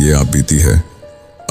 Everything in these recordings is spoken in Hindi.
ये आप बीती है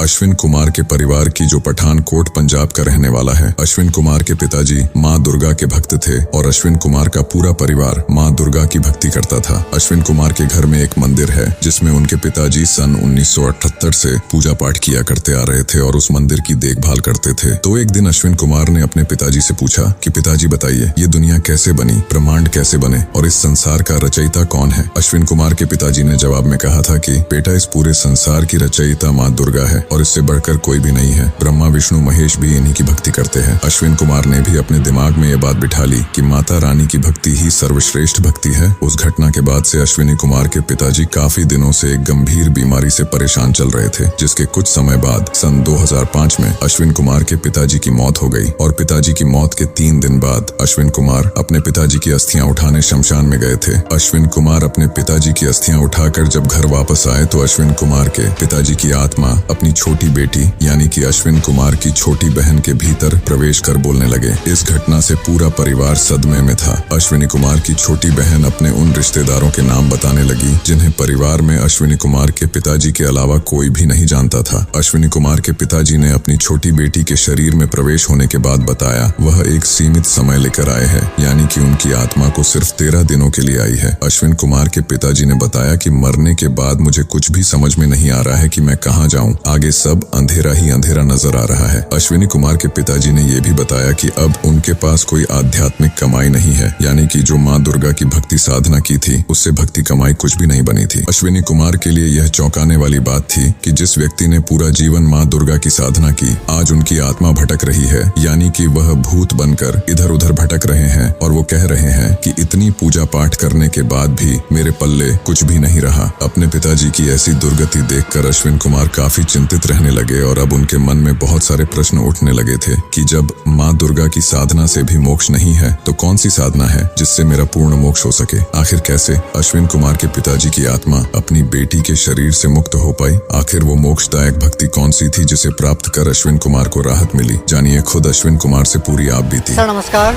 अश्विन कुमार के परिवार की, जो पठानकोट पंजाब का रहने वाला है। अश्विन कुमार के पिताजी मां दुर्गा के भक्त थे और अश्विन कुमार का पूरा परिवार मां दुर्गा की भक्ति करता था। अश्विन कुमार के घर में एक मंदिर है जिसमें उनके पिताजी सन 1978 से पूजा पाठ किया करते आ रहे थे और उस मंदिर की देखभाल करते थे। तो एक दिन अश्विन कुमार ने अपने पिताजी से पूछा कि पिताजी बताइए, ये दुनिया कैसे बनी, ब्रह्मांड कैसे बने और इस संसार का रचयिता कौन है। अश्विन कुमार के पिताजी ने जवाब में कहा था कि बेटा, इस पूरे संसार की रचयिता मां दुर्गा है और इससे बढ़कर कोई भी नहीं है। ब्रह्मा विष्णु महेश भी इन्हीं की भक्ति करते हैं। अश्विन कुमार ने भी अपने दिमाग में ये बात बिठा ली कि माता रानी की भक्ति ही सर्वश्रेष्ठ भक्ति है। उस घटना के बाद से अश्विनी कुमार के पिताजी काफी दिनों से एक गंभीर बीमारी से परेशान चल रहे थे, जिसके कुछ समय बाद सन 2005 में अश्विन कुमार के पिताजी की मौत हो गई और पिताजी की मौत के 3 दिन बाद अश्विन कुमार अपने पिताजी की अस्थियां उठाने शमशान में गए थे। अश्विन कुमार अपने पिताजी की अस्थियां उठाकर जब घर वापस आए तो अश्विन कुमार के पिताजी की आत्मा अपनी छोटी बेटी यानी कि अश्विन कुमार की छोटी बहन के भीतर प्रवेश कर बोलने लगे। इस घटना से पूरा परिवार सदमे में था। अश्विनी कुमार की छोटी बहन अपने उन रिश्तेदारों के नाम बताने लगी जिन्हें परिवार में अश्विनी कुमार के पिताजी के अलावा कोई भी नहीं जानता था। अश्विनी कुमार के पिताजी ने अपनी छोटी बेटी के शरीर में प्रवेश होने के बाद बताया वह एक सीमित समय लेकर आए हैं, यानी कि उनकी आत्मा को सिर्फ 13 दिनों के लिए आई है। अश्विन कुमार के पिताजी ने बताया कि मरने के बाद मुझे कुछ भी समझ में नहीं आ रहा है कि मैं कहाँ जाऊँ, आगे सब अंधेरा ही अंधेरा नजर आ रहा है। अश्विनी कुमार के पिताजी ने यह भी बताया कि अब उनके पास कोई आध्यात्मिक कमाई नहीं है, यानी कि जो मां दुर्गा की भक्ति साधना की थी उससे भक्ति कमाई कुछ भी नहीं बनी थी। अश्विनी कुमार के लिए यह चौंकाने वाली बात थी कि जिस व्यक्ति ने पूरा जीवन मां दुर्गा की साधना की, आज उनकी आत्मा भटक रही है, यानी कि वह भूत बनकर इधर उधर भटक रहे हैं और वो कह रहे हैं कि इतनी पूजा पाठ करने के बाद भी मेरे पल्ले कुछ भी नहीं रहा। अपने पिताजी की ऐसी दुर्गति देखकर अश्विन कुमार काफी चिंतित रहने लगे और अब उनके मन में बहुत सारे प्रश्न उठने लगे थे कि जब मां दुर्गा की साधना से भी मोक्ष नहीं है तो कौन सी साधना है जिससे मेरा पूर्ण मोक्ष हो सके। आखिर कैसे अश्विन कुमार के पिताजी की आत्मा अपनी बेटी के शरीर से मुक्त हो पाई। आखिर वो मोक्षदायक भक्ति कौन सी थी जिसे प्राप्त कर अश्विन कुमार को राहत मिली। जानिए खुद अश्विन कुमार से पूरी आप बीती। सर नमस्कार।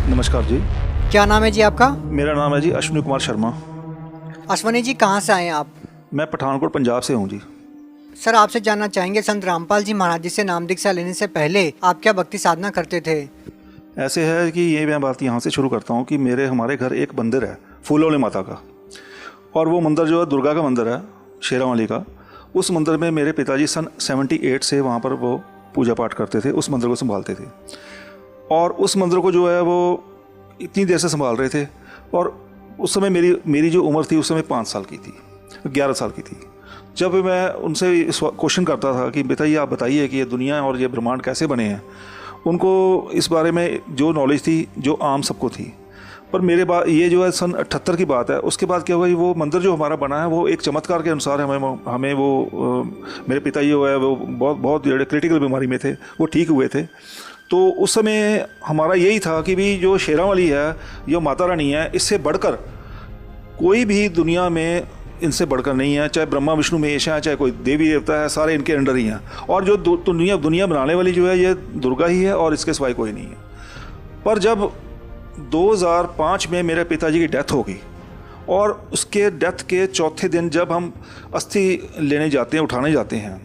नमस्कार जी। क्या नाम है जी आपका? मेरा नाम है जी अश्विनी कुमार शर्मा। अश्विनी जी कहाँ से आए हैं आप? मैं पठानकोट पंजाब से हूँ जी। सर आपसे जानना चाहेंगे संत रामपाल जी महाराज जी से नाम दीक्षा लेने से पहले आप क्या भक्ति साधना करते थे? ऐसे है कि ये मैं बात यहाँ से शुरू करता हूँ कि हमारे घर एक मंदिर है फूलों वाली माता का, और वो मंदिर जो है दुर्गा का मंदिर है, शेरा वाली का। उस मंदिर में मेरे पिताजी सन 78 से वहाँ पर वो पूजा पाठ करते थे, उस मंदिर को संभालते थे। और उस मंदिर को जो है वो इतनी देर से संभाल रहे थे, और उस समय मेरी जो उम्र थी उस समय 5 साल की थी, 11 साल की थी। जब मैं उनसे क्वेश्चन करता था कि बेटा ये आप बताइए कि ये दुनिया और ये ब्रह्मांड कैसे बने हैं, उनको इस बारे में जो नॉलेज थी जो आम सबको थी। पर मेरे बात ये जो है सन 78 की बात है। उसके बाद क्या हुआ, वो मंदिर जो हमारा बना है वो एक चमत्कार के अनुसार हमें वो मेरे पिताजी जो है वो बहुत क्रिटिकल बीमारी में थे, वो ठीक हुए थे। तो उस समय हमारा यही था कि भी जो शेरा वाली है, जो माता रानी है, इससे बढ़कर कोई भी दुनिया में इनसे बढ़कर नहीं है। चाहे ब्रह्मा विष्णु महेश है, चाहे कोई देवी देवता है, सारे इनके अंडर ही हैं। और जो दुनिया बनाने वाली जो है ये दुर्गा ही है और इसके सिवाय कोई नहीं है। पर जब 2005 में मेरे पिताजी की डेथ हो गई, और उसके डेथ के चौथे दिन जब हम अस्थि लेने जाते हैं, उठाने जाते हैं,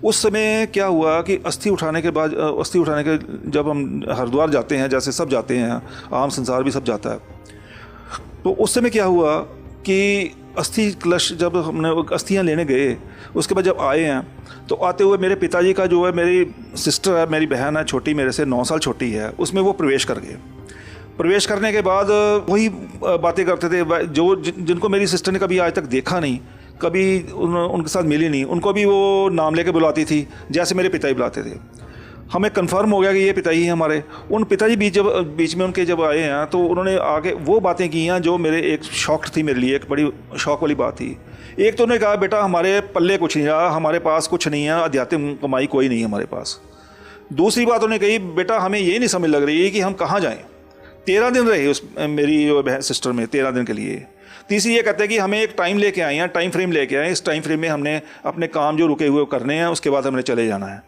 उस समय क्या हुआ कि अस्थि उठाने के जब हम हरिद्वार जाते हैं, जैसे सब जाते हैं, आम संसार भी सब जाता है, तो उस समय क्या हुआ कि अस्थि कलश जब हमने अस्थियाँ लेने गए, उसके बाद जब आए हैं तो आते हुए मेरे पिताजी का जो है, मेरी सिस्टर है, मेरी बहन है छोटी, मेरे से 9 साल छोटी है, उसमें वो प्रवेश कर गए। प्रवेश करने के बाद वही बातें करते थे जिनको मेरी सिस्टर ने कभी आज तक देखा नहीं, कभी उनके साथ मिली नहीं, उनको भी वो नाम लेके बुलाती थी जैसे मेरे पिताजी बुलाते थे। हमें कंफर्म हो गया कि ये पिताजी हैं हमारे। उन पिताजी बीच में उनके जब आए हैं तो उन्होंने आगे वो बातें की हैं जो मेरे एक शौक थी, मेरे लिए एक बड़ी शौक वाली बात थी। एक तो उन्होंने कहा बेटा हमारे पल्ले कुछ नहीं रहा, हमारे पास कुछ नहीं है, आध्यात्मिक कमाई कोई नहीं है हमारे पास। दूसरी बात उन्होंने कही बेटा हमें ये नहीं समझ लग रही है कि हम कहाँ जाएँ। 13 दिन रहे उस मेरी बहन सिस्टर में, 13 दिन के लिए। तीसरी ये कहते हैं कि हमें एक टाइम लेके आए हैं, टाइम फ्रेम लेके आए, इस टाइम फ्रेम में हमने अपने काम जो रुके हुए करने हैं, उसके बाद हमने चले जाना है।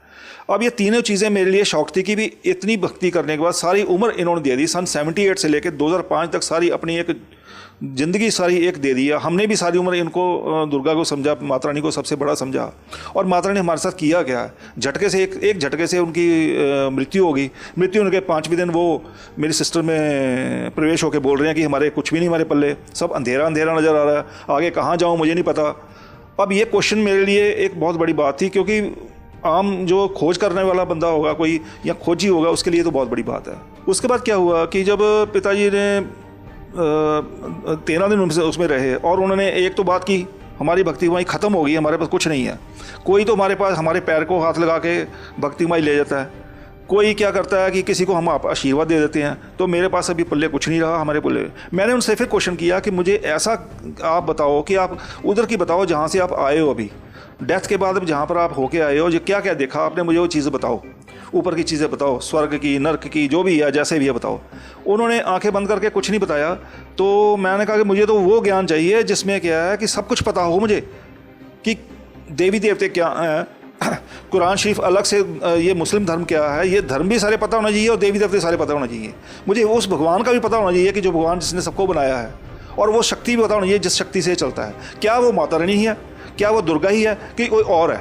अब ये तीनों चीज़ें मेरे लिए शौक थी कि भी इतनी भक्ति करने के बाद सारी उम्र इन्होंने दे दी, सन 78 से लेकर 2005 तक सारी अपनी एक ज़िंदगी सारी एक दे दिया। हमने भी सारी उम्र इनको दुर्गा को समझा, माता रानी को सबसे बड़ा समझा, और माता रानी हमारे साथ किया क्या है। झटके से एक झटके से उनकी मृत्यु हो गई। मृत्यु होने के 5वें दिन वो मेरी सिस्टर में प्रवेश होकर बोल रहे हैं कि हमारे कुछ भी नहीं, हमारे पल्ले सब अंधेरा अंधेरा नज़र आ रहा है, आगे कहाँ जाऊँ मुझे नहीं पता। अब ये क्वेश्चन मेरे लिए एक बहुत बड़ी बात थी, क्योंकि आम जो खोज करने वाला बंदा होगा कोई, या खोजी होगा, उसके लिए तो बहुत बड़ी बात है। उसके बाद क्या हुआ कि जब पिताजी ने 13 दिन उसमें रहे, और उन्होंने एक तो बात की, हमारी भक्ति कुमाई ख़त्म हो गई, हमारे पास कुछ नहीं है। कोई तो हमारे पास हमारे पैर को हाथ लगा के भक्ति कुमाई ले जाता है, कोई क्या करता है कि किसी को हम आशीर्वाद दे देते हैं। तो मेरे पास अभी पल्ले कुछ नहीं रहा हमारे पल्ले। मैंने उनसे फिर क्वेश्चन किया कि मुझे ऐसा आप बताओ कि आप उधर की बताओ जहाँ से आप आए हो, अभी डेथ के बाद जहाँ पर आप होके आए हो, जो क्या क्या देखा आपने, मुझे वो चीज़ें बताओ, ऊपर की चीज़ें बताओ, स्वर्ग की, नर्क की, जो भी है, जैसे भी है बताओ। उन्होंने आंखें बंद करके कुछ नहीं बताया। तो मैंने कहा कि मुझे तो वो ज्ञान चाहिए जिसमें क्या है कि सब कुछ पता हो मुझे, कि देवी देवते क्या हैं, कुरान शरीफ अलग से, ये मुस्लिम धर्म क्या है, ये धर्म भी सारे पता होना चाहिए, और देवी देवते सारे पता होना चाहिए। मुझे उस भगवान का भी पता होना चाहिए कि जो भगवान जिसने सबको बनाया है, और वो शक्ति भी पता होनी चाहिए जिस शक्ति से चलता है। क्या वो माता रानी ही है, क्या वो दुर्गा ही है, कि कोई और है।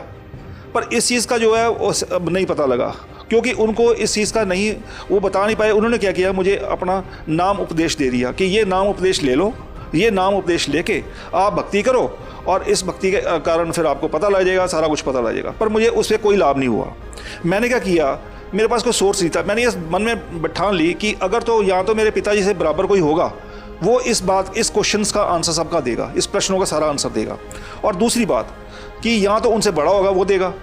पर इस चीज़ का जो है वो अब नहीं पता लगा, क्योंकि उनको इस चीज़ का नहीं, वो बता नहीं पाए। उन्होंने क्या किया, मुझे अपना नाम उपदेश दे दिया कि ये नाम उपदेश ले लो, ये नाम उपदेश लेके आप भक्ति करो, और इस भक्ति के कारण फिर आपको पता लग जाएगा, सारा कुछ पता लग जाएगा। पर मुझे उससे कोई लाभ नहीं हुआ। मैंने क्या किया, मेरे पास कोई सोर्स नहीं था। मैंने इस मन में ठान ली कि अगर तो या तो मेरे पिताजी से बराबर कोई होगा, वो इस क्वेश्चंस का आंसर सबका देगा, इस प्रश्नों का सारा आंसर देगा, और दूसरी बात कि या तो उनसे बड़ा होगा, वो देगा।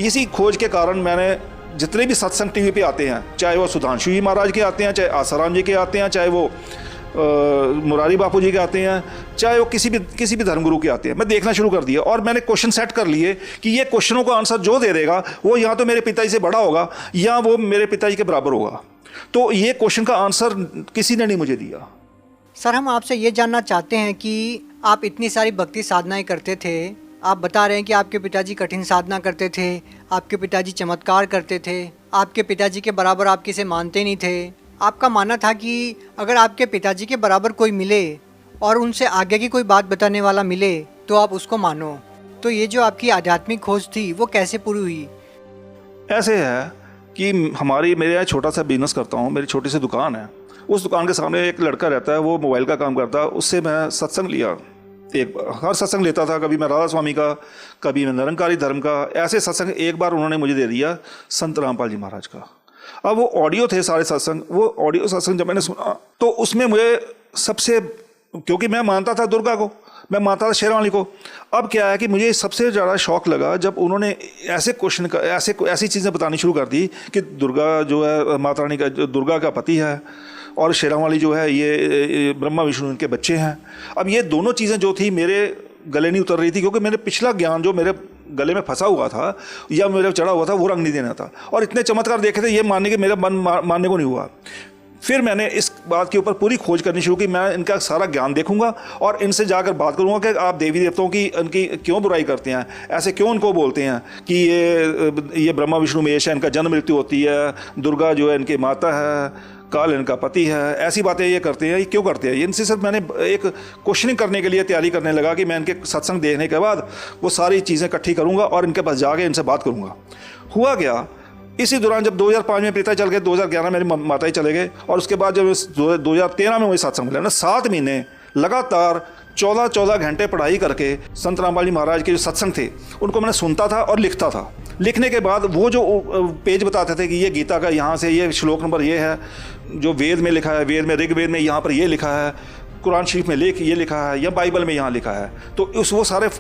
इसी खोज के कारण मैंने जितने भी सत्संग टीवी पे आते हैं, चाहे वो सुधांशु जी महाराज के आते हैं, चाहे आसाराम जी के आते हैं, चाहे वो मुरारी बापू जी के आते हैं, चाहे वो किसी भी धर्मगुरु के आते हैं, मैं देखना शुरू कर दिया। और मैंने क्वेश्चन सेट कर लिए कि ये क्वेश्चनों का आंसर जो दे देगा वो या तो मेरे पिताजी से बड़ा होगा, या वो मेरे पिताजी के बराबर होगा। तो ये क्वेश्चन का आंसर किसी ने नहीं मुझे दिया। सर, हम आपसे ये जानना चाहते हैं कि आप इतनी सारी भक्ति साधनाएं करते थे, आप बता रहे हैं कि आपके पिताजी कठिन साधना करते थे, आपके पिताजी चमत्कार करते थे, आपके पिताजी के बराबर आप किसे मानते नहीं थे। आपका मानना था कि अगर आपके पिताजी के बराबर कोई मिले और उनसे आगे की कोई बात बताने वाला मिले तो आप उसको मानो। तो ये जो आपकी आध्यात्मिक खोज थी वो कैसे पूरी हुई? ऐसे है कि मेरे यहाँ छोटा सा बिजनेस करता हूँ, मेरी छोटी सी दुकान है। उस दुकान के सामने एक लड़का रहता है, वो मोबाइल का काम करता है। उससे मैं सत्संग लिया, हर सत्संग लेता था। कभी मैं राधा स्वामी का, कभी मैं निरंकारी धर्म का, ऐसे सत्संग एक बार उन्होंने मुझे दे दिया संत रामपाल जी महाराज का। अब वो ऑडियो थे सारे सत्संग, वो ऑडियो सत्संग जब मैंने सुना तो उसमें मुझे सबसे, क्योंकि मैं मानता था दुर्गा को, मैं मानता था शेरावाली को। अब क्या है कि मुझे सबसे ज़्यादा शौक लगा जब उन्होंने ऐसे क्वेश्चन का, ऐसी चीज़ें बतानी शुरू कर दी कि दुर्गा जो है माता रानी का, दुर्गा का पति है, और शेरावाली जो है ये ब्रह्मा विष्णु इनके बच्चे हैं। अब ये दोनों चीज़ें जो थी मेरे गले नहीं उतर रही थी, क्योंकि मेरे पिछला ज्ञान जो मेरे गले में फंसा हुआ था या मेरे चढ़ा हुआ था वो रंग नहीं देना था। और इतने चमत्कार देखे थे, ये मानने के मेरा मन मानने को नहीं हुआ। फिर मैंने इस बात के ऊपर पूरी खोज करनी शुरू की। मैं इनका सारा ज्ञान देखूंगा और इनसे जाकर बात करूंगा कि आप देवी देवताओं की इनकी क्यों बुराई करते हैं, ऐसे क्यों उनको बोलते हैं कि ये ब्रह्मा विष्णु महेश है, इनका जन्म मृत्यु होती है, दुर्गा जो है इनकी माता है, काल इनका पति है, ऐसी बातें ये करते हैं, ये क्यों करते हैं। इनसे सिर्फ मैंने एक क्वेश्चनिंग करने के लिए तैयारी करने लगा कि मैं इनके सत्संग देखने के बाद वो सारी चीज़ें इकट्ठी करूँगा और इनके पास जाके इनसे बात करूँगा। हुआ क्या, इसी दौरान जब 2005 में पिता चल गए, 2011 मेरी माता ही चले गए, और उसके बाद जब 2013 में मुझे सत्संग मिला ना, 7 महीने लगातार 14 घंटे पढ़ाई करके संत रामपाल जी महाराज के जो सत्संग थे उनको मैंने सुनता था और लिखता था। लिखने के बाद वो जो पेज बताते थे कि ये गीता का यहाँ से ये श्लोक नंबर ये है जो वेद में लिखा है, वेद में ऋग्वेद में यहाँ पर ये लिखा है, कुरान शरीफ में ये लिखा है, या बाइबल में यहाँ लिखा है, तो वो सारे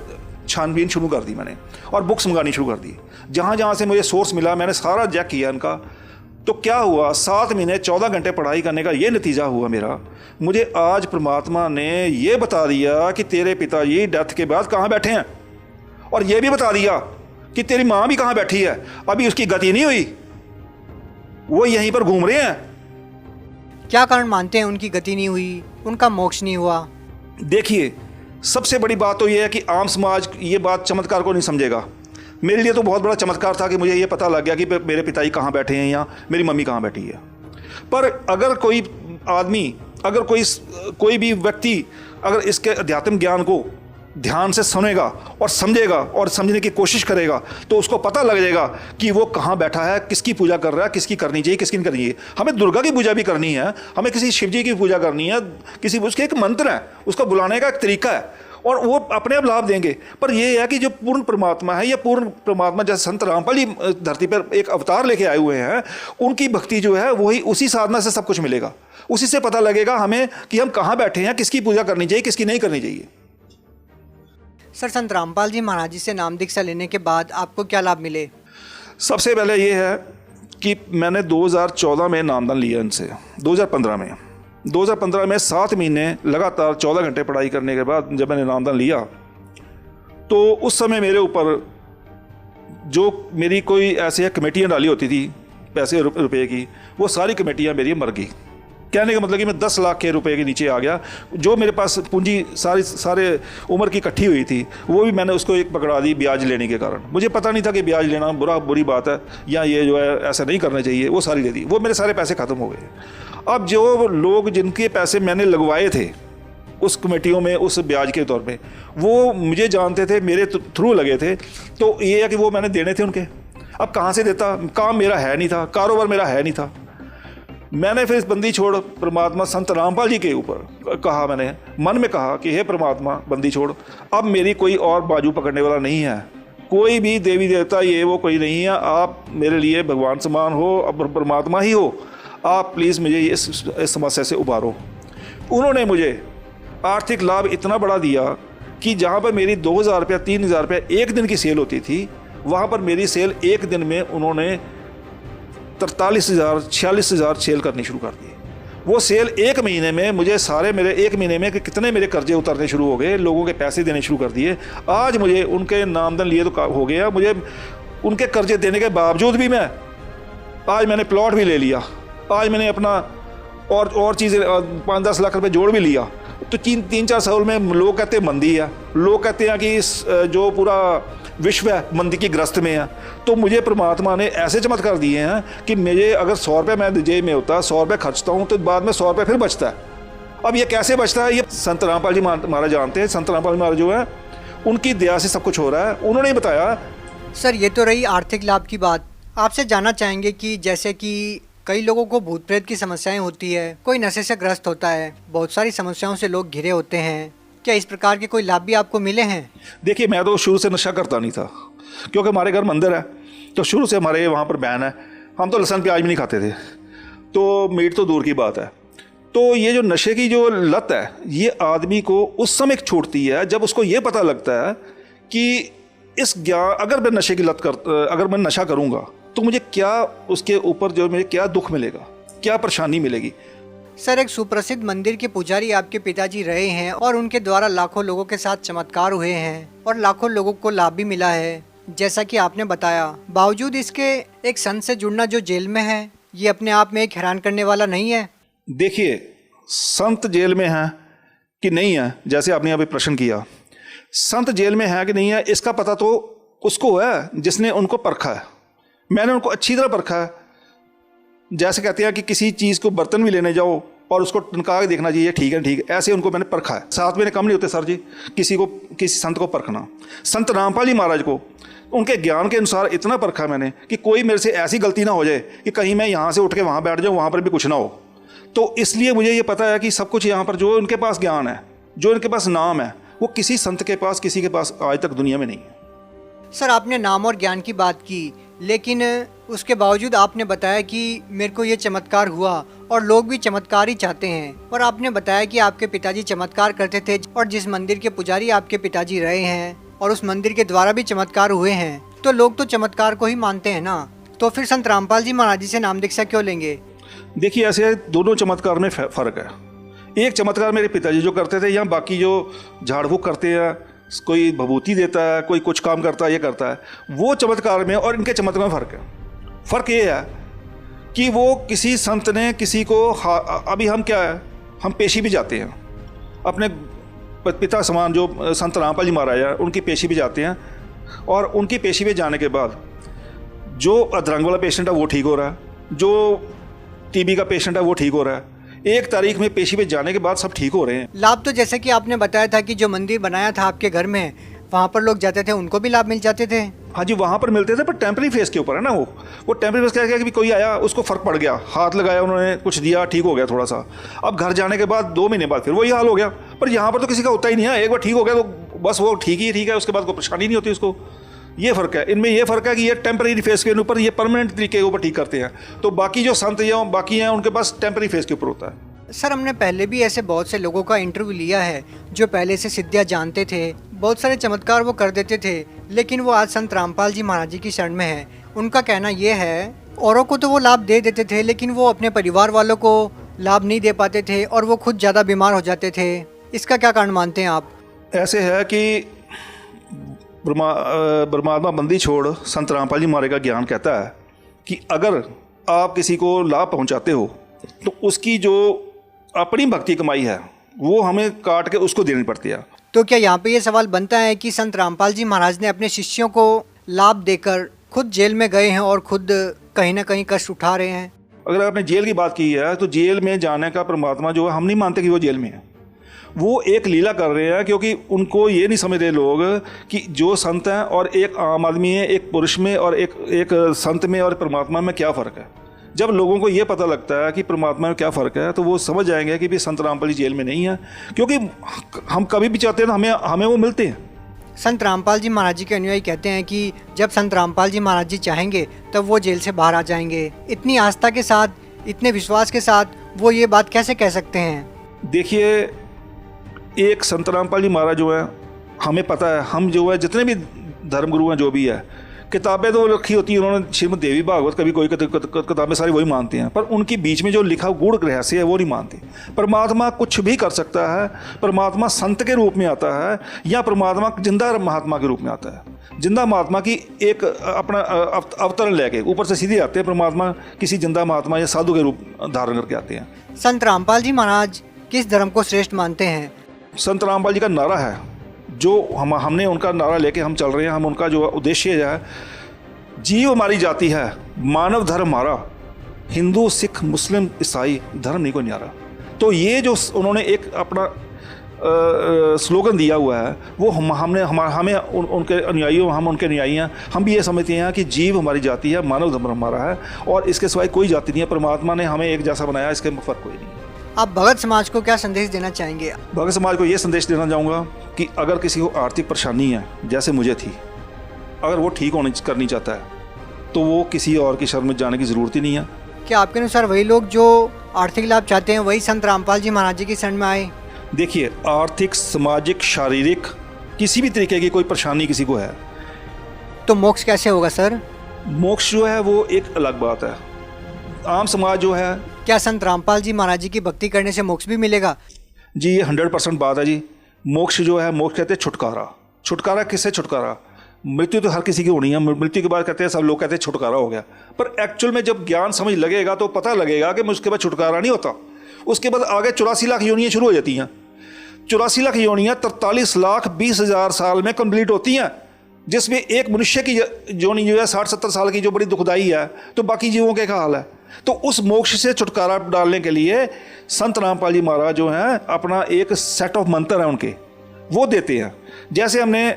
छानबीन शुरू कर दी मैंने और बुक्स मंगानी शुरू कर दी। जहाँ जहाँ से मुझे सोर्स मिला मैंने सारा चेक किया इनका। तो क्या हुआ, 7 महीने 14 घंटे पढ़ाई करने का ये नतीजा हुआ मेरा, मुझे आज परमात्मा ने ये बता दिया कि तेरे पिताजी डेथ के बाद कहाँ बैठे हैं, और ये भी बता दिया कि तेरी माँ भी कहाँ बैठी है, अभी उसकी गति नहीं हुई, वो यहीं पर घूम रहे हैं। क्या कारण मानते हैं उनकी गति नहीं हुई, उनका मोक्ष नहीं हुआ? देखिए, सबसे बड़ी बात तो ये है कि आम समाज ये बात चमत्कार को नहीं समझेगा। मेरे लिए तो बहुत बड़ा चमत्कार था कि मुझे ये पता लग गया कि मेरे पिताजी कहाँ बैठे हैं या मेरी मम्मी कहाँ बैठी है। पर अगर कोई आदमी अगर कोई भी व्यक्ति अगर इसके अध्यात्म ज्ञान को ध्यान से सुनेगा और समझेगा और समझने की कोशिश करेगा तो उसको पता लग जाएगा कि वो कहाँ बैठा है, किसकी पूजा कर रहा है, किसकी करनी चाहिए, किसकी नहीं करनी चाहिए। हमें दुर्गा की पूजा भी करनी है, हमें किसी शिव जी की पूजा करनी है, किसी उसके एक मंत्र है, उसको बुलाने का एक तरीका है और वो अपने आप लाभ देंगे। पर ये है कि जो पूर्ण परमात्मा है, या पूर्ण परमात्मा जैसे संत रामपाल जी धरती पर एक अवतार लेके आए हुए हैं, उनकी भक्ति जो है वही उसी साधना से सब कुछ मिलेगा। उसी से पता लगेगा हमें कि हम कहाँ बैठे हैं, किसकी पूजा करनी चाहिए, किसकी नहीं करनी चाहिए। सर, संत रामपाल जी महाराज जी से नाम दीक्षा लेने के बाद आपको क्या लाभ मिले? सबसे पहले ये है कि मैंने 2014 में नामदान लिया इनसे। 2015 में 7 महीने लगातार 14 घंटे पढ़ाई करने के बाद जब मैंने नामदान लिया तो उस समय मेरे ऊपर जो मेरी कोई ऐसे कमेटियाँ डाली होती थी पैसे रुपए की, वो सारी कमेटियाँ मेरी मर गई। कहने का मतलब कि मैं 10 लाख के रुपए के नीचे आ गया। जो मेरे पास पूंजी सारे उम्र की इकट्ठी हुई थी वो भी मैंने उसको एक पकड़ा दी ब्याज लेने के कारण। मुझे पता नहीं था कि ब्याज लेना बुरी बात है या ये जो है ऐसा नहीं करना चाहिए, वो सारी ले दी। वो मेरे सारे पैसे ख़त्म हो गए। अब जो लोग जिनके पैसे मैंने लगवाए थे उस कमेटियों में उस ब्याज के तौर पे, वो मुझे जानते थे, मेरे थ्रू लगे थे, तो ये है कि वो मैंने देने थे उनके। अब कहाँ से देता, काम मेरा है नहीं था, कारोबार मेरा है नहीं था। मैंने फिर इस बंदी छोड़ परमात्मा संत रामपाल जी के ऊपर कहा, मैंने मन में कहा कि हे परमात्मा बंदी छोड़, अब मेरी कोई और बाजू पकड़ने वाला नहीं है, कोई भी देवी देवता ये वो कोई नहीं है, आप मेरे लिए भगवान समान हो, अब परमात्मा ही हो, आप प्लीज़ मुझे इस समस्या से उबारो। उन्होंने मुझे आर्थिक लाभ इतना बड़ा दिया कि जहाँ पर मेरी 2000 रुपया 3000 रुपया एक दिन की सेल होती थी, वहाँ पर मेरी सेल एक दिन में उन्होंने 43,000 46,000 सेल करनी शुरू कर दी। वो सेल एक महीने में मुझे मेरे एक महीने में कितने मेरे कर्जे उतरने शुरू हो गए, लोगों के पैसे देने शुरू कर दिए। आज मुझे उनके नामधन लिए तो हो गया, मुझे उनके कर्जे देने के बावजूद भी आज मैंने प्लॉट भी ले लिया, आज मैंने अपना और चीज़ें 5-10 लाख रुपए जोड़ भी लिया। तो 3-4 साल में लोग कहते हैं मंदी है, लोग कहते हैं कि इस जो पूरा विश्व है मंदी की ग्रस्त में है। तो मुझे परमात्मा ने ऐसे चमत्कार दिए हैं कि मुझे अगर 100 रुपये मैं जेब में होता, 100 रुपये खर्चता हूँ तो बाद में 100 रुपये फिर बचता है। अब ये कैसे बचता है, ये संत रामपाल जी महाराज जानते हैं। संत रामपाल जी महाराज जो है उनकी दया से सब कुछ हो रहा है, उन्होंने बताया। सर, ये तो रही आर्थिक लाभ की बात। आपसे जानना चाहेंगे कि जैसे कि कई लोगों को भूत प्रेत की समस्याएं होती है, कोई नशे से ग्रस्त होता है, बहुत सारी समस्याओं से लोग घिरे होते हैं, क्या इस प्रकार के कोई लाभ भी आपको मिले हैं? देखिए, मैं तो शुरू से नशा करता नहीं था, क्योंकि हमारे घर मंदिर है, तो शुरू से हमारे वहाँ पर बैन है। हम तो लहसुन प्याज भी नहीं खाते थे, तो मीट तो दूर की बात है। तो ये जो नशे की जो लत है, ये आदमी को उस समय छूटती है जब उसको ये पता लगता है कि इस ज्ञान, अगर मैं नशे की लत अगर मैं नशा करूँगा तो मुझे क्या उसके ऊपर जो मुझे क्या दुख मिलेगा, क्या परेशानी मिलेगी। सर, एक सुप्रसिद्ध मंदिर के पुजारी आपके पिताजी रहे हैं और उनके द्वारा लाखों लोगों के साथ चमत्कार हुए हैं और लाखों लोगों को लाभ भी मिला है, जैसा कि आपने बताया। बावजूद इसके एक संत से जुड़ना जो जेल में है, ये अपने आप में एक हैरान करने वाला नहीं है? देखिए, संत जेल में है कि नहीं है, जैसे आपने अभी प्रश्न किया, संत जेल में है कि नहीं है इसका पता तो उसको है जिसने उनको परखा है। मैंने उनको अच्छी तरह परखा है। जैसे कहते हैं कि किसी चीज़ को बर्तन भी लेने जाओ और उसको टनका के देखना चाहिए, ठीक है ठीक है, ऐसे उनको मैंने परखा है। 7 महीने कम नहीं होते सर जी किसी संत को परखना। संत रामपाल जी महाराज को उनके ज्ञान के अनुसार इतना परखा मैंने कि कोई मेरे से ऐसी गलती ना हो जाए कि कहीं मैं यहाँ से उठ के वहाँ बैठ जाऊँ, वहाँ पर भी कुछ ना हो। तो इसलिए मुझे ये पता है कि सब कुछ यहाँ पर जो उनके पास ज्ञान है, जो उनके पास नाम है, वो किसी संत के पास, किसी के पास आज तक दुनिया में नहीं है। सर, आपने नाम और ज्ञान की बात की, लेकिन उसके बावजूद आपने बताया कि मेरे को ये चमत्कार हुआ और लोग भी चमत्कार ही चाहते हैं। और आपने बताया कि आपके पिताजी चमत्कार करते थे और जिस मंदिर के पुजारी आपके पिताजी रहे हैं और उस मंदिर के द्वारा भी चमत्कार हुए हैं, तो लोग तो चमत्कार को ही मानते हैं ना, तो फिर संत रामपाल जी महाराज जी से नाम दीक्षा क्यों लेंगे? देखिए, ऐसे दोनों चमत्कार में फ़र्क है। एक चमत्कार मेरे पिताजी जो करते थे, या बाकी जो झाड़ फूक करते हैं, कोई भभूति देता है, कोई कुछ काम करता है, ये करता है, वो चमत्कार में और इनके चमत्कार में फ़र्क है। फ़र्क ये है कि वो किसी संत ने किसी को अभी हम क्या है, हम पेशी भी जाते हैं, अपने पिता समान जो संत रामपाल जी महाराज हैं उनकी पेशी भी जाते हैं, और उनकी पेशी में जाने के बाद जो अधरंग वाला पेशेंट है वो ठीक हो रहा है, जो टीबी का पेशेंट है वो ठीक हो रहा है। 1 तारीख में पेशी पे जाने के बाद सब ठीक हो रहे हैं। लाभ तो जैसे कि आपने बताया था कि जो मंदिर बनाया था आपके घर में, वहाँ पर लोग जाते थे, उनको भी लाभ मिल जाते थे। हाँ जी, वहाँ पर मिलते थे, पर टेम्पररी फेस के ऊपर है ना। वो टेम्पररी फेस क्या है कि कोई आया, उसको फ़र्क पड़ गया, हाथ लगाया, उन्होंने कुछ दिया, ठीक हो गया थोड़ा सा। अब घर जाने के बाद 2 महीने बाद फिर वही हाल हो गया। पर यहाँ पर तो किसी का होता ही नहीं है, एक बार ठीक हो गया तो बस वो ठीक ही ठीक है, उसके बाद कोई परेशानी नहीं होती उसको। ये फ़र्क है इनमें, ये फ़र्क है कि ये टेम्पररी फेस के ऊपर, ये परमानेंट तरीके के ऊपर ठीक करते हैं। तो बाकी जो संत या बाकी हैं उनके पास टेम्पररी फेस के ऊपर होता है। सर, हमने पहले भी ऐसे बहुत से लोगों का इंटरव्यू लिया है जो पहले से सिद्धियाँ जानते थे, बहुत सारे चमत्कार वो कर देते थे, लेकिन वो आज संत रामपाल जी महाराज जी की शरण में है। उनका कहना ये है, औरों को तो वो लाभ दे देते थे, लेकिन वो अपने परिवार वालों को लाभ नहीं दे पाते थे और वो खुद ज़्यादा बीमार हो जाते थे। इसका क्या कारण मानते हैं आप? ऐसे है कि परमात्मा बंदी छोड़ संत रामपाल जी महाराज का ज्ञान कहता है कि अगर आप किसी को लाभ पहुंचाते हो तो उसकी जो अपनी भक्ति कमाई है वो हमें काट के उसको देनी पड़ती है। तो क्या यहाँ पे ये सवाल बनता है कि संत रामपाल जी महाराज ने अपने शिष्यों को लाभ देकर खुद जेल में गए हैं और खुद कहीं ना कहीं कष्ट उठा रहे हैं? अगर आपने जेल की बात की है तो जेल में जाने का परमात्मा जो है, हम नहीं मानते कि वो जेल में है। वो एक लीला कर रहे हैं, क्योंकि उनको ये नहीं समझते लोग कि जो संत हैं और एक आम आदमी है, एक पुरुष में और एक संत में और परमात्मा में क्या फ़र्क है। जब लोगों को ये पता लगता है कि परमात्मा में क्या फ़र्क है तो वो समझ जाएंगे कि भी संत रामपाल जी जेल में नहीं है, क्योंकि हम कभी भी चाहते हैं तो हमें वो मिलते हैं। संत रामपाल जी महाराज जी के अनुयायी कहते हैं कि जब संत रामपाल जी महाराज जी चाहेंगे तब वो जेल से बाहर आ जाएंगे। इतनी आस्था के साथ, इतने विश्वास के साथ वो ये बात कैसे कह सकते हैं? देखिए, एक संत रामपाल जी महाराज जो है, हमें पता है, हम जो है जितने भी धर्मगुरु हैं जो भी है, किताबें तो रखी होती हैं उन्होंने, श्रीमद् देवी भागवत कभी कोई किताबें सारी वही मानते हैं, पर उनके बीच में जो लिखा गूढ़ रहस्य है वो नहीं मानते। परमात्मा कुछ भी कर सकता है, परमात्मा संत के रूप में आता है या परमात्मा जिंदा महात्मा के रूप में आता है। जिंदा महात्मा की एक अपना अवतरण लेके ऊपर से सीधे आते हैं, परमात्मा किसी जिंदा महात्मा या साधु के रूप धारण करके आते हैं। संत रामपाल जी महाराज किस धर्म को श्रेष्ठ मानते हैं? संत रामपाल जी का नारा है, जो हमने उनका नारा लेके हम चल रहे हैं, हम उनका जो उद्देश्य है, जीव हमारी जाति है, मानव धर्म हमारा, हिंदू सिख मुस्लिम ईसाई धर्म नहीं को न्यारा। तो ये जो उन्होंने एक अपना स्लोगन दिया हुआ है वो हमें उनके अनुयायियों, हम उनके अनुयायी हैं, हम भी ये समझते हैं कि जीव हमारी जाति है, मानव धर्म हमारा है और इसके सिवाय कोई जाति नहीं है। परमात्मा ने हमें एक जैसा बनाया, इसके फ़र्क कोई नहीं है। आप भगत समाज को क्या संदेश देना चाहेंगे? भगत समाज को ये संदेश देना चाहूँगा कि अगर किसी को आर्थिक परेशानी है, जैसे मुझे थी, अगर वो ठीक करनी चाहता है तो वो किसी और की शरण में जाने की ज़रूरत ही नहीं है। क्या आपके अनुसार वही लोग जो आर्थिक लाभ चाहते हैं वही संत रामपाल जी महाराज जी की शरण में आए? देखिए, आर्थिक, सामाजिक, शारीरिक किसी भी तरीके की कोई परेशानी किसी को है तो मोक्ष कैसे होगा सर? मोक्ष जो है वो एक अलग बात है। आम समाज जो है, क्या संत रामपाल जी महाराज जी की भक्ति करने से मोक्ष भी मिलेगा? जी ये 100% बात है जी। मोक्ष जो है, मोक्ष कहते हैं छुटकारा। छुटकारा किससे? छुटकारा, मृत्यु तो हर किसी की होनी है, मृत्यु के बाद कहते हैं सब लोग कहते हैं छुटकारा हो गया, पर एक्चुअल में जब ज्ञान समझ लगेगा तो पता लगेगा कि उसके बाद छुटकारा नहीं होता। उसके बाद आगे 84 लाख योनियाँ शुरू हो जाती हैं। 84 लाख योनियाँ 43,20,000 साल में कंप्लीट होती हैं, जिसमें एक मनुष्य की योनि जो है 60-70 साल की, जो बड़ी दुखदाई है, तो बाकी जीवों के क्या हाल है। तो उस मोक्ष से छुटकारा डालने के लिए संत रामपाल जी महाराज जो हैं अपना एक सेट ऑफ मंत्र है उनके, वो देते हैं। जैसे हमने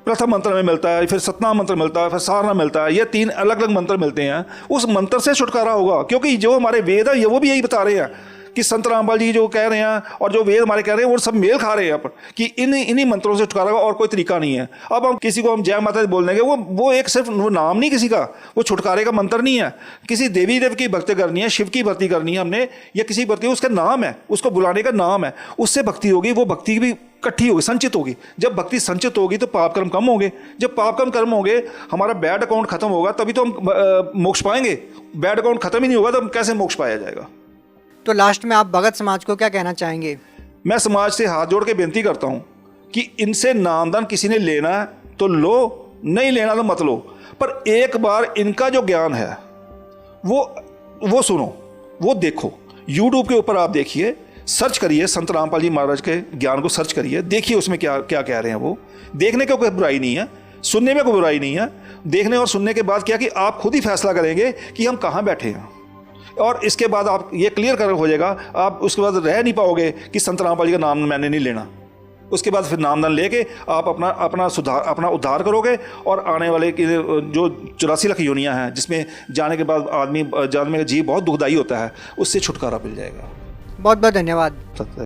प्रथम मंत्र में मिलता है, फिर सतनाम मंत्र मिलता है, फिर सारना मिलता है, ये 3 अलग अलग मंत्र मिलते हैं। उस मंत्र से छुटकारा होगा, क्योंकि जो हमारे वेद है वो भी यही बता रहे हैं कि संत रामपाल जी जो कह रहे हैं और जो वेद हमारे कह रहे हैं वो सब मेल खा रहे हैं पर कि इन्हीं मंत्रों से छुटकारा का और कोई तरीका नहीं है। अब हम किसी को हम जय माता दी बोल देंगे, वो एक सिर्फ वो नाम नहीं किसी का, वो छुटकारे का मंत्र नहीं है। किसी देवी देव की भक्ति करनी है, शिव की भक्ति करनी है हमने, या किसी भक्ति, उसका नाम है, उसको बुलाने का नाम है, उससे भक्ति होगी। वो भक्ति भी इकट्ठी होगी, संचित होगी। जब भक्ति संचित होगी तो पाप कर्म कम होंगे। जब पाप कर्म होंगे, हमारा बैड अकाउंट खत्म होगा, तभी तो हम मोक्ष पाएंगे। बैड अकाउंट खत्म ही नहीं होगा तो कैसे मोक्ष पाया जाएगा। तो लास्ट में आप भगत समाज को क्या कहना चाहेंगे? मैं समाज से हाथ जोड़ के बेनती करता हूं कि इनसे नामदान किसी ने लेना है तो लो, नहीं लेना तो मत लो, पर एक बार इनका जो ज्ञान है वो सुनो, वो देखो। यूट्यूब के ऊपर आप देखिए, सर्च करिए, संत रामपाल जी महाराज के ज्ञान को सर्च करिए, देखिए उसमें क्या क्या कह रहे हैं। वो देखने का कोई बुराई नहीं है, सुनने में कोई बुराई नहीं है। देखने और सुनने के बाद क्या कि आप खुद ही फैसला करेंगे कि हम कहाँ बैठे हैं। और इसके बाद आप ये क्लियर कर हो जाएगा, आप उसके बाद रह नहीं पाओगे कि संत रामपाल जी का नाम मैंने नहीं लेना। उसके बाद फिर नामदान लेके आप अपना उद्धार करोगे और आने वाले की जो 84 लाख योनियाँ हैं जिसमें जाने के बाद आदमी जानने का जीव बहुत दुखदाई होता है, उससे छुटकारा मिल जाएगा। बहुत बहुत धन्यवाद।